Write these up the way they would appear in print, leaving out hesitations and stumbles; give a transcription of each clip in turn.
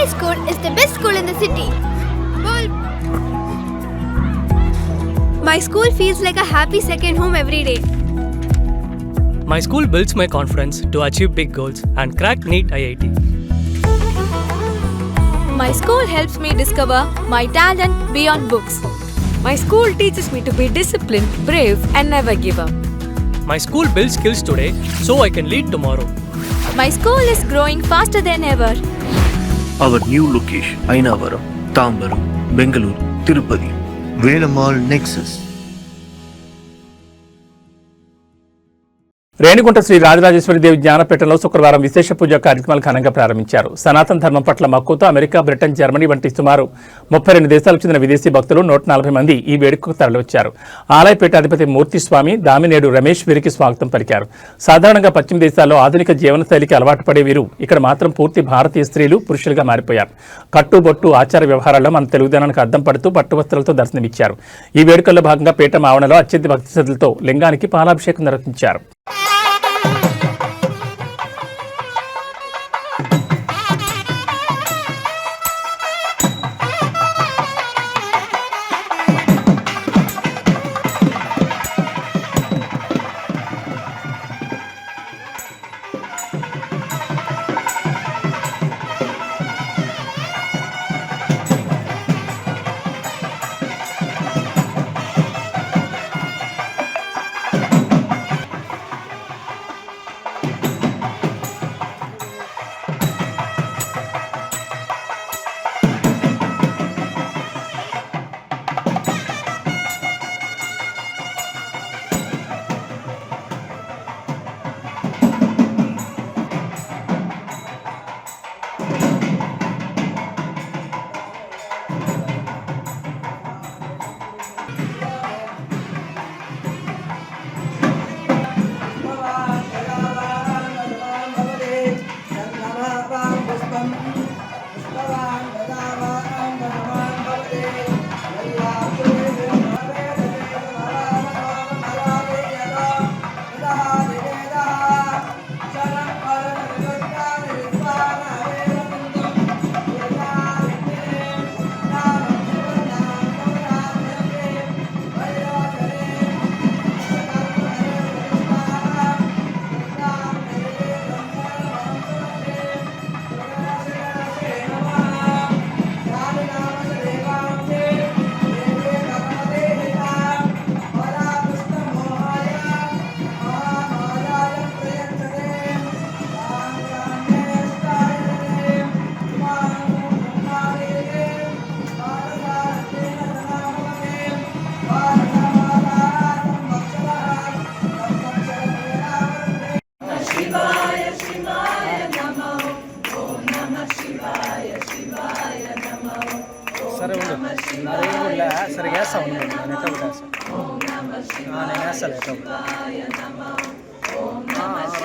My school is the best school in the city. My school feels like a happy second home every day. My school builds my confidence to achieve big goals and crack NEET IIT. My school helps me discover my talent beyond books. My school teaches me to be disciplined, brave, and never give up. My school builds skills today so I can lead tomorrow. My school is growing faster than ever. Our new location, Ainavaram, Tambaram, Bengaluru, Tirupati, Velamal Nexus. Renigunta Shri Rajarajeshwari దేవి జ్ఞానపీఠంలో శుక్రవారం విశేష పూజా కార్యక్రమాలు ఘనంగా ప్రారంభించారు. సనాతన ధర్మం పట్ల మక్కువతో America, Britain, Germany వంటి సుమారు 32 దేశాలకు చెందిన విదేశీ భక్తులు 140 మంది ఈ వేడుకకు తరలివచ్చారు. ఆలయ పీఠాధిపతి మూర్తిస్వామి దామినేడు రమేష్ వీరికి స్వాగతం పలికారు. సాధారణంగా పశ్చిమ దేశాల్లో ఆధునిక జీవనశైలికి అలవాటు పడే వీరు ఇక్కడ మాత్రం పూర్తి భారతీయ స్త్రీలు, పురుషులుగా మారిపోయారు. కట్టుబొట్టు ఆచార వ్యవహారాల్లో మన తెలుగుదనానికి అద్దం పడుతూ పట్టు వస్త్రాలతో దర్శనమిచ్చారు. ఈ వేడుకల్లో భాగంగా పీఠం ఆవరణలో అత్యంత భక్తి శ్రద్ధలతో లింగానికి పాలాభిషేకం నిర్వహించారు.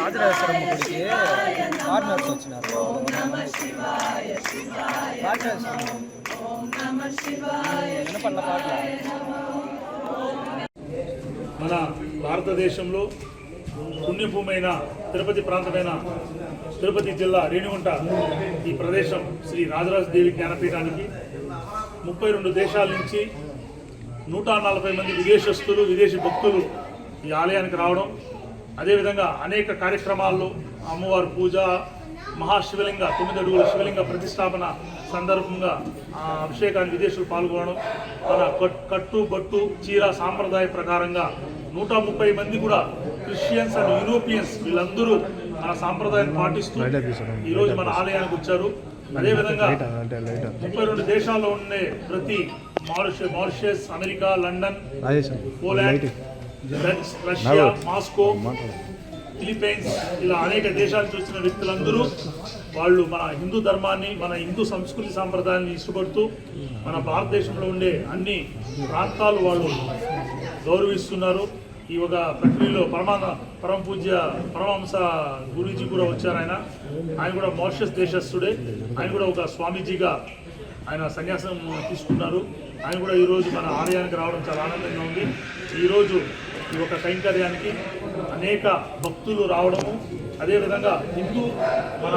రాజరాజేశ్వరం గుడికి పార్ట్నర్స్ వచ్చినారు. మన భారతదేశంలో పుణ్యభూమైన తిరుపతి ప్రాంతమైన తిరుపతి జిల్లా రేణిగుంట ఈ ప్రదేశం శ్రీ రాజరాజదేవి జ్ఞానపీఠానికి 32 దేశాల నుంచి 140 మంది విదేశస్తులు, విదేశీ భక్తులు ఈ ఆలయానికి రావడం, అదేవిధంగా అనేక కార్యక్రమాల్లో అమ్మవారి పూజ, మహాశివలింగ 9 అడుగుల శివలింగ ప్రతిష్టాపన సందర్భంగా అభిషేకానికి విదేశీయులు పాల్గొనడం, మన కట్టుబట్టు చీర సాంప్రదాయ ప్రకారంగా 130 మంది కూడా క్రిస్టియన్స్ అండ్ యూరోపియన్స్ వీళ్ళందరూ మన సాంప్రదాయాన్ని పాటిస్తూ ఈరోజు మన ఆలయానికి వచ్చారు. అదేవిధంగా 32 దేశాల్లో ఉండే ప్రతి Mauritius, America, London, Poland, Russia, Moscow, Philippines ఇలా అనేక దేశాలు చూసిన వ్యక్తులందరూ వాళ్ళు మన హిందూ ధర్మాన్ని, మన హిందూ సంస్కృతి సాంప్రదాయాన్ని ఇష్టపడుతూ మన భారతదేశంలో ఉండే అన్ని ప్రాంతాలు వాళ్ళు గౌరవిస్తున్నారు. ఈ ఒక ప్రక్రియలో పరమ పూజ్య పరమహంస గురూజీ కూడా వచ్చారు. ఆయన కూడా మారిషస్ దేశస్థుడే. ఆయన కూడా ఒక స్వామీజీగా ఆయన సన్యాసం తీసుకున్నారు. ఆయన కూడా ఈరోజు మన ఆలయానికి రావడం చాలా ఆనందంగా ఉంది. ఈరోజు ఈ ఒక కైంకర్యానికి అనేక భక్తులు రావడము, అదేవిధంగా హిందూ మన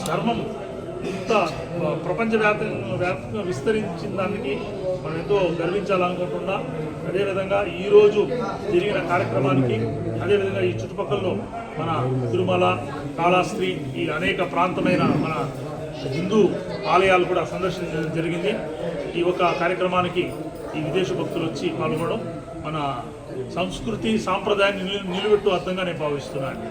ధర్మం ఇంత ప్రపంచవ్యాప్తంగా విస్తరించిన దానికి మనం ఎంతో గర్వించాలనుకుంటున్నా. అదేవిధంగా ఈరోజు జరిగిన కార్యక్రమానికి అదేవిధంగా ఈ చుట్టుపక్కల మన తిరుమల, కాళహస్తి ఈ అనేక ప్రాంతమైన మన హిందూ ఆలయాలు కూడా సందర్శించడం జరిగింది. ఈ ఒక కార్యక్రమానికి ఈ విదేశ భక్తులు వచ్చి పాల్గొనడం మన సంస్కృతి సాంప్రదాయాన్ని నిలబెట్టు అర్థంగా నేను భావిస్తున్నాను.